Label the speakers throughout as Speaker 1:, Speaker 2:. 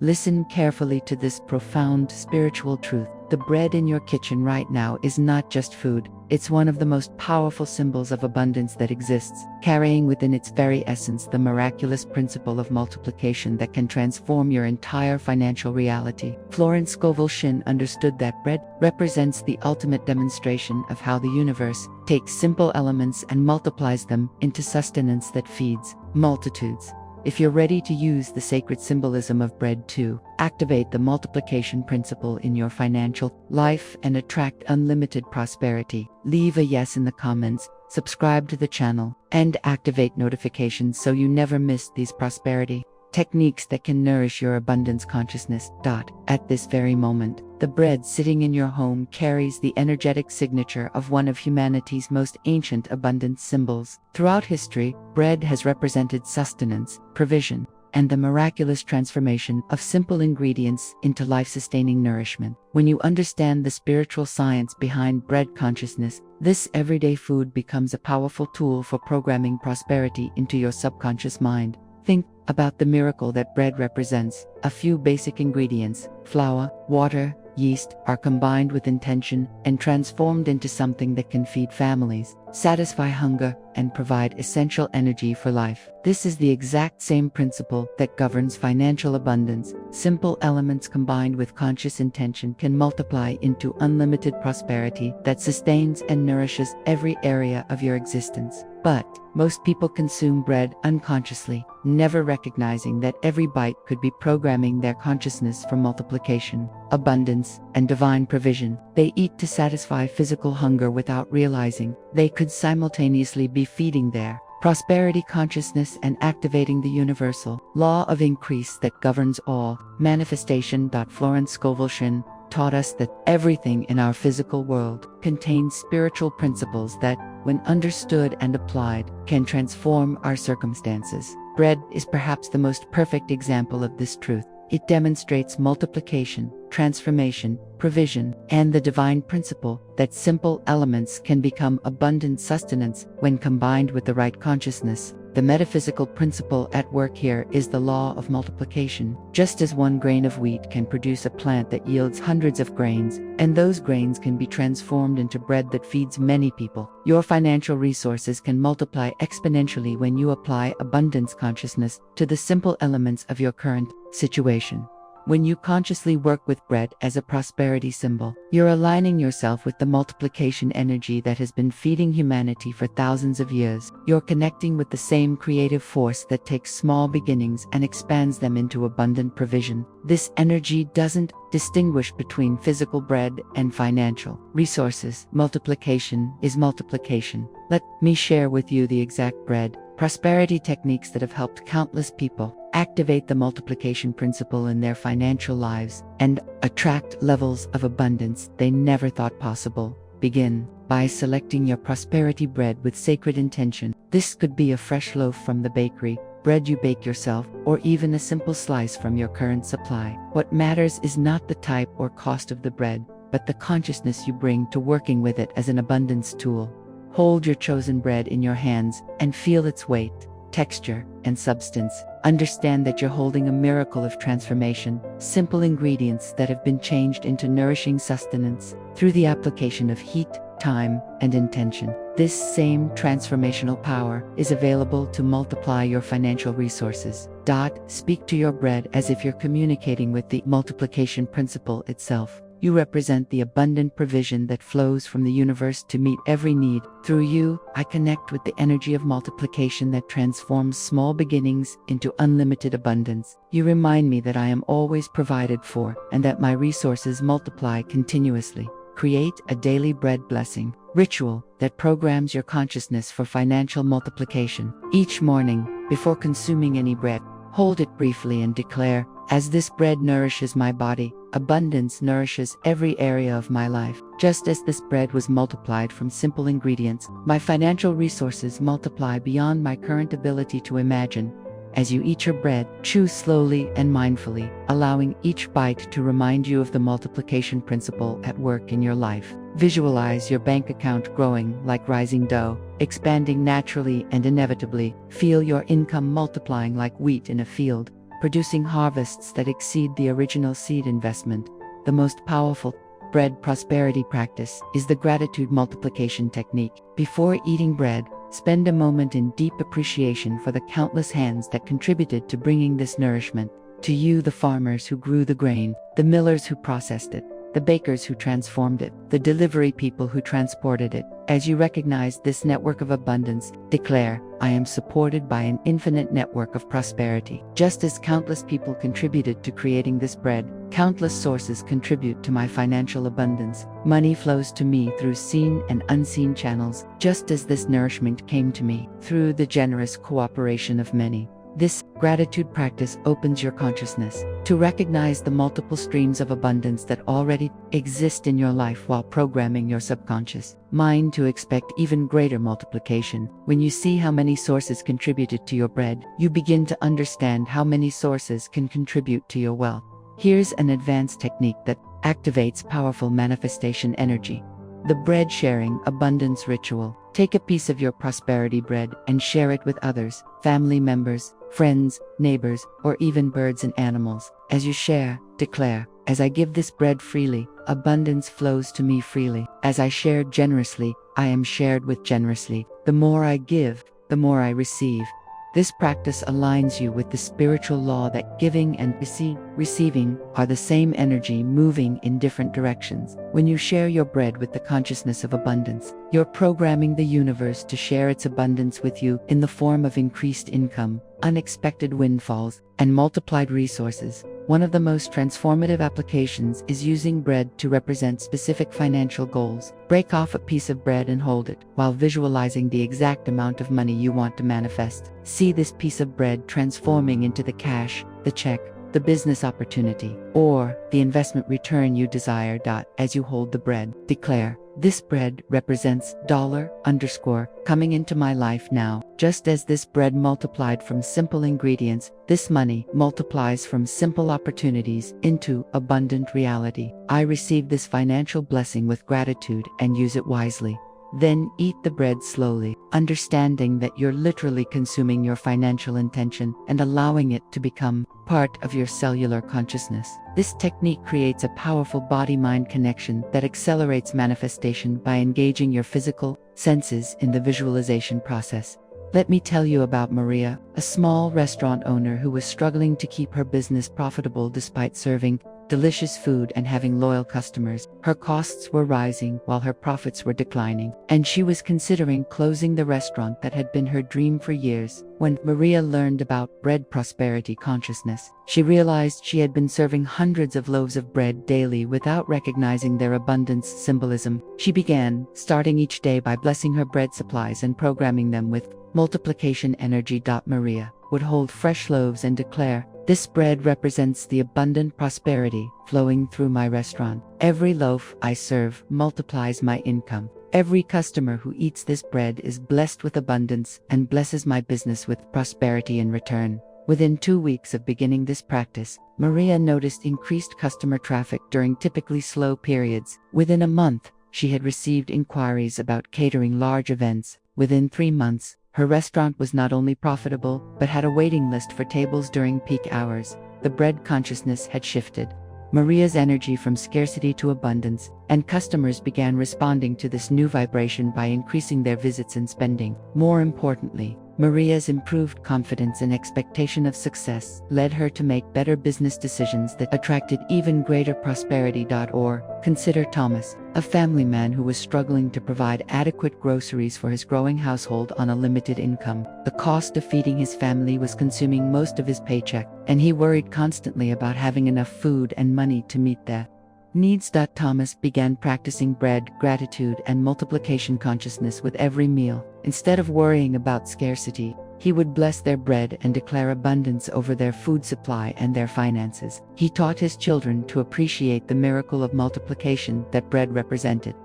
Speaker 1: Listen carefully to this profound spiritual truth. The bread in your kitchen right now is not just food, it's one of the most powerful symbols of abundance that exists, carrying within its very essence the miraculous principle of multiplication that can transform your entire financial reality. Florence Scovel Shinn understood that bread represents the ultimate demonstration of how the universe takes simple elements and multiplies them into sustenance that feeds multitudes. If you're ready to use the sacred symbolism of bread to activate the multiplication principle in your financial life and attract unlimited prosperity, leave a yes in the comments, subscribe to the channel, and activate notifications so you never miss these prosperity techniques that can nourish your abundance consciousness. At this very moment, the bread sitting in your home carries the energetic signature of one of humanity's most ancient abundance symbols. Throughout history, bread has represented sustenance, provision, and the miraculous transformation of simple ingredients into life-sustaining nourishment. When you understand the spiritual science behind bread consciousness, this everyday food becomes a powerful tool for programming prosperity into your subconscious mind. Think about the miracle that bread represents. A few basic ingredients, flour, water, yeast, are combined with intention and transformed into something that can feed families, satisfy hunger, and provide essential energy for life. This is the exact same principle that governs financial abundance. Simple elements combined with conscious intention can multiply into unlimited prosperity that sustains and nourishes every area of your existence. But most people consume bread unconsciously, never recognizing that every bite could be programming their consciousness for multiplication, abundance, and divine provision. They eat to satisfy physical hunger without realizing they could simultaneously be feeding their prosperity consciousness and activating the universal law of increase that governs all manifestation. Florence Scovel Shinn taught us that everything in our physical world contains spiritual principles that, when understood and applied, can transform our circumstances. Bread is perhaps the most perfect example of this truth. It demonstrates multiplication, transformation, provision, and the divine principle that simple elements can become abundant sustenance when combined with the right consciousness. The metaphysical principle at work here is the law of multiplication. Just as one grain of wheat can produce a plant that yields hundreds of grains, and those grains can be transformed into bread that feeds many people, your financial resources can multiply exponentially when you apply abundance consciousness to the simple elements of your current situation. When you consciously work with bread as a prosperity symbol, you're aligning yourself with the multiplication energy that has been feeding humanity for thousands of years. You're connecting with the same creative force that takes small beginnings and expands them into abundant provision. This energy doesn't distinguish between physical bread and financial resources. Multiplication is multiplication. Let me share with you the exact bread prosperity techniques that have helped countless people activate the multiplication principle in their financial lives and attract levels of abundance they never thought possible. Begin by selecting your prosperity bread with sacred intention. This could be a fresh loaf from the bakery, bread you bake yourself, or even a simple slice from your current supply. What matters is not the type or cost of the bread, but the consciousness you bring to working with it as an abundance tool. Hold your chosen bread in your hands and feel its weight, texture, and substance. Understand that you're holding a miracle of transformation, simple ingredients that have been changed into nourishing sustenance through the application of heat, time, and intention. This same transformational power is available to multiply your financial resources. Speak to your bread as if you're communicating with the multiplication principle itself. You represent the abundant provision that flows from the universe to meet every need. Through you, I connect with the energy of multiplication that transforms small beginnings into unlimited abundance. You remind me that I am always provided for and that my resources multiply continuously. Create a daily bread blessing ritual that programs your consciousness for financial multiplication. Each morning, before consuming any bread, hold it briefly and declare, "As this bread nourishes my body, abundance nourishes every area of my life. Just as this bread was multiplied from simple ingredients, my financial resources multiply beyond my current ability to imagine." As you eat your bread, chew slowly and mindfully, allowing each bite to remind you of the multiplication principle at work in your life. Visualize your bank account growing like rising dough, expanding naturally and inevitably. Feel your income multiplying like wheat in a field, producing harvests that exceed the original seed investment. The most powerful bread prosperity practice is the gratitude multiplication technique. Before eating bread, spend a moment in deep appreciation for the countless hands that contributed to bringing this nourishment to you: the farmers who grew the grain, the millers who processed it, the bakers who transformed it, the delivery people who transported it. As you recognize this network of abundance, declare, I am supported by an infinite network of prosperity. Just as countless people contributed to creating this bread, countless sources contribute to my financial abundance. Money flows to me through seen and unseen channels, just as this nourishment came to me through the generous cooperation of many. This gratitude practice opens your consciousness to recognize the multiple streams of abundance that already exist in your life, while programming your subconscious mind to expect even greater multiplication. When you see how many sources contributed to your bread, you begin to understand how many sources can contribute to your wealth. Here's an advanced technique that activates powerful manifestation energy: the bread sharing abundance ritual. Take a piece of your prosperity bread and share it with others, family members, friends, neighbors, or even birds and animals. As you share, declare, as I give this bread freely, abundance flows to me freely. As I share generously, I am shared with generously. The more I give, the more I receive. This practice aligns you with the spiritual law that giving and receiving are the same energy moving in different directions. When you share your bread with the consciousness of abundance, you're programming the universe to share its abundance with you in the form of increased income, unexpected windfalls, and multiplied resources. One of the most transformative applications is using bread to represent specific financial goals. Break off a piece of bread and hold it, while visualizing the exact amount of money you want to manifest. See this piece of bread transforming into the cash, the check, the business opportunity, or the investment return you desire. As you hold the bread, declare, this bread represents $_ coming into my life now. Just as this bread multiplied from simple ingredients, this money multiplies from simple opportunities into abundant reality. I receive this financial blessing with gratitude and use it wisely. Then eat the bread slowly, understanding that you're literally consuming your financial intention and allowing it to become part of your cellular consciousness. This technique creates a powerful body-mind connection that accelerates manifestation by engaging your physical senses in the visualization process. Let me tell you about Maria, a small restaurant owner who was struggling to keep her business profitable despite serving delicious food and having loyal customers. Her costs were rising while her profits were declining, and she was considering closing the restaurant that had been her dream for years. When Maria learned about bread prosperity consciousness, she realized she had been serving hundreds of loaves of bread daily without recognizing their abundance symbolism. She began, starting each day by blessing her bread supplies and programming them with multiplication energy. Maria would hold fresh loaves and declare, this bread represents the abundant prosperity flowing through my restaurant. Every loaf I serve multiplies my income. Every customer who eats this bread is blessed with abundance and blesses my business with prosperity in return. Within 2 weeks of beginning this practice, Maria noticed increased customer traffic during typically slow periods. Within a month, she had received inquiries about catering large events. Within 3 months, her restaurant was not only profitable, but had a waiting list for tables during peak hours. The bread consciousness had shifted Maria's energy from scarcity to abundance, and customers began responding to this new vibration by increasing their visits and spending. More importantly, Maria's improved confidence and expectation of success led her to make better business decisions that attracted even greater prosperity. Or consider Thomas, a family man who was struggling to provide adequate groceries for his growing household on a limited income. The cost of feeding his family was consuming most of his paycheck, and he worried constantly about having enough food and money to meet their needs. Thomas began practicing bread gratitude and multiplication consciousness with every meal. Instead of worrying about scarcity, he would bless their bread and declare abundance over their food supply and their finances. He taught his children to appreciate the miracle of multiplication that bread represented.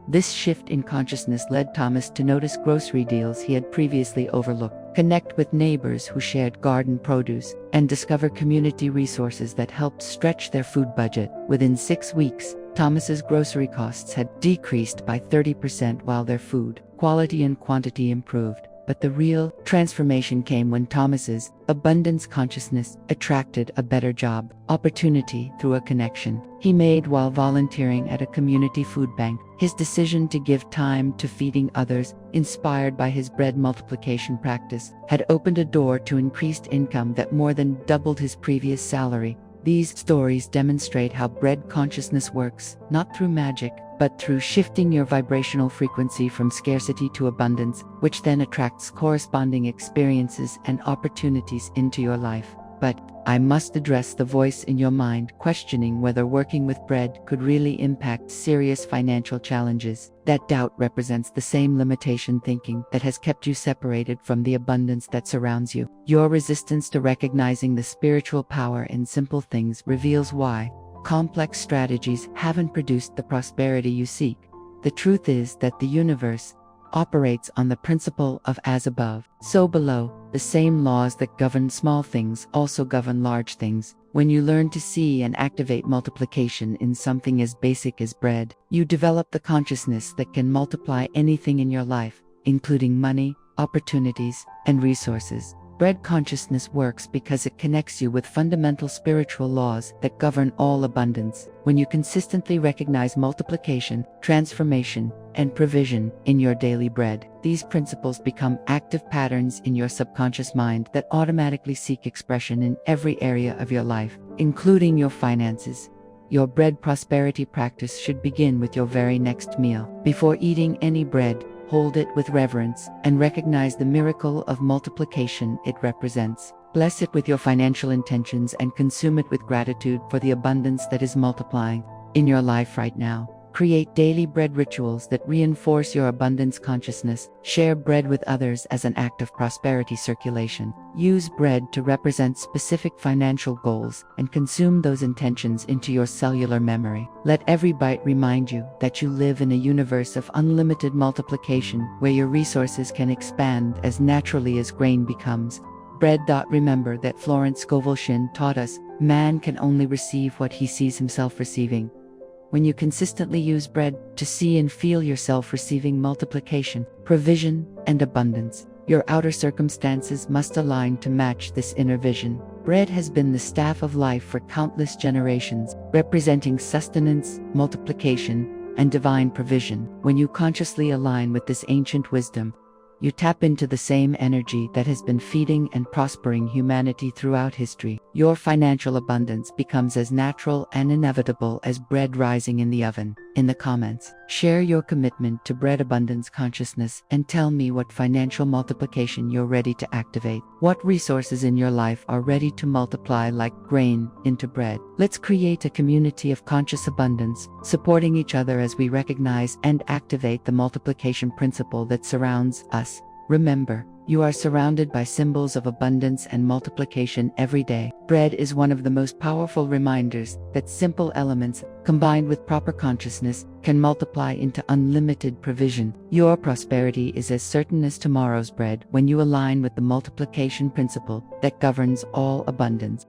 Speaker 1: This shift in consciousness led Thomas to notice grocery deals he had previously overlooked, connect with neighbors who shared garden produce, and discover community resources that helped stretch their food budget. Within 6 weeks, Thomas's grocery costs had decreased by 30% while their food quality and quantity improved. But the real transformation came when Thomas's abundance consciousness attracted a better job opportunity through a connection he made while volunteering at a community food bank. His decision to give time to feeding others, inspired by his bread multiplication practice, had opened a door to increased income that more than doubled his previous salary. These stories demonstrate how bread consciousness works, not through magic, but through shifting your vibrational frequency from scarcity to abundance, which then attracts corresponding experiences and opportunities into your life. But I must address the voice in your mind questioning whether working with bread could really impact serious financial challenges. That doubt represents the same limitation thinking that has kept you separated from the abundance that surrounds you. Your resistance to recognizing the spiritual power in simple things reveals why complex strategies haven't produced the prosperity you seek. The truth is that the universe operates on the principle of as above, so below. The same laws that govern small things also govern large things. When you learn to see and activate multiplication in something as basic as bread, you develop the consciousness that can multiply anything in your life, including money, opportunities, and resources. Bread consciousness works because it connects you with fundamental spiritual laws that govern all abundance. When you consistently recognize multiplication, transformation, and provision in your daily bread, these principles become active patterns in your subconscious mind that automatically seek expression in every area of your life, including your finances. Your bread prosperity practice should begin with your very next meal. Before eating any bread, hold it with reverence and recognize the miracle of multiplication it represents. Bless it with your financial intentions and consume it with gratitude for the abundance that is multiplying in your life right now. Create daily bread rituals that reinforce your abundance consciousness. Share bread with others as an act of prosperity circulation. Use bread to represent specific financial goals and consume those intentions into your cellular memory. Let every bite remind you that you live in a universe of unlimited multiplication where your resources can expand as naturally as grain becomes bread. Remember that Florence Scovel Shinn taught us, man can only receive what he sees himself receiving. When you consistently use bread to see and feel yourself receiving multiplication, provision, and abundance, your outer circumstances must align to match this inner vision. Bread has been the staff of life for countless generations, representing sustenance, multiplication, and divine provision. When you consciously align with this ancient wisdom, you tap into the same energy that has been feeding and prospering humanity throughout history. Your financial abundance becomes as natural and inevitable as bread rising in the oven. In the comments, share your commitment to bread abundance consciousness and tell me what financial multiplication you're ready to activate. What resources in your life are ready to multiply like grain into bread? Let's create a community of conscious abundance, supporting each other as we recognize and activate the multiplication principle that surrounds us. Remember, you are surrounded by symbols of abundance and multiplication every day. Bread is one of the most powerful reminders that simple elements, combined with proper consciousness, can multiply into unlimited provision. Your prosperity is as certain as tomorrow's bread when you align with the multiplication principle that governs all abundance.